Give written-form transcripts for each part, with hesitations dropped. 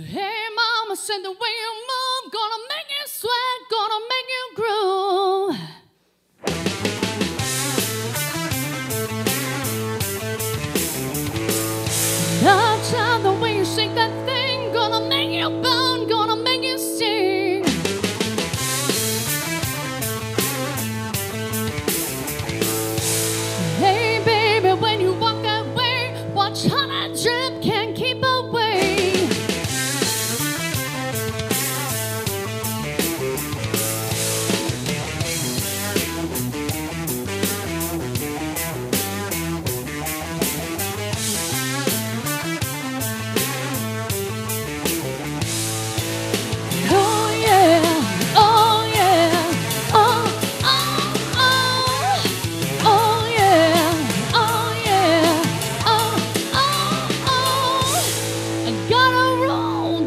Hey mama said the way you move gonna make you sweat, gonna make you groove. Love child, the way you shake that thing gonna make you burn, gonna make you sing. Hey baby, when you walk that way, watch how that drip can't keep away.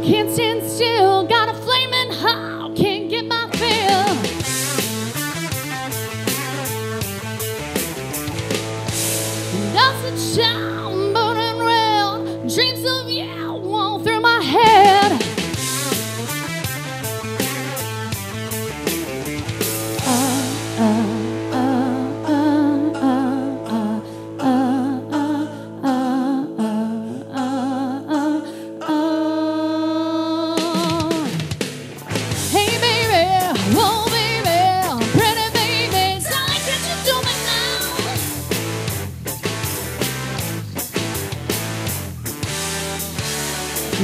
Can't stand still, got a flaming hot, can't get my fill. That's a child burning red, dreams of you all through my head.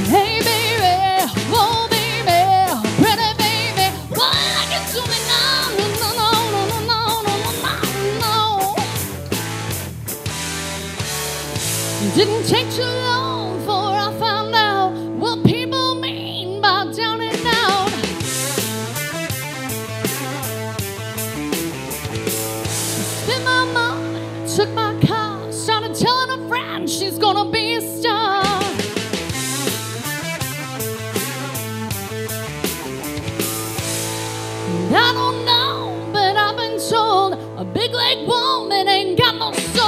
Hey baby, oh baby, pretty baby, why like it to me now? No, no, no, no, no, no, no, no. It didn't take too long before I found out what people mean by down and out. Spent my money, took my car, started telling a friend she's gonna be a star. I don't know, but I've been told a big leg woman ain't got no soul.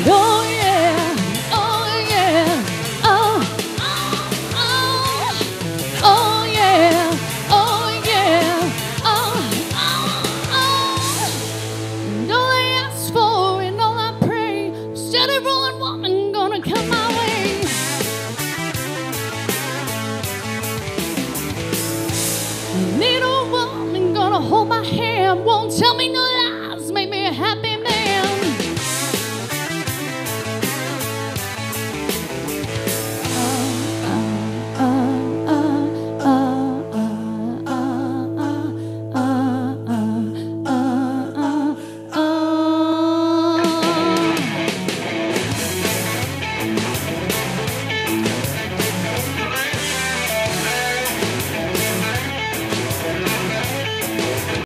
Oh yeah, oh yeah, oh, oh, oh, oh yeah. And all I ask for and all I pray, steady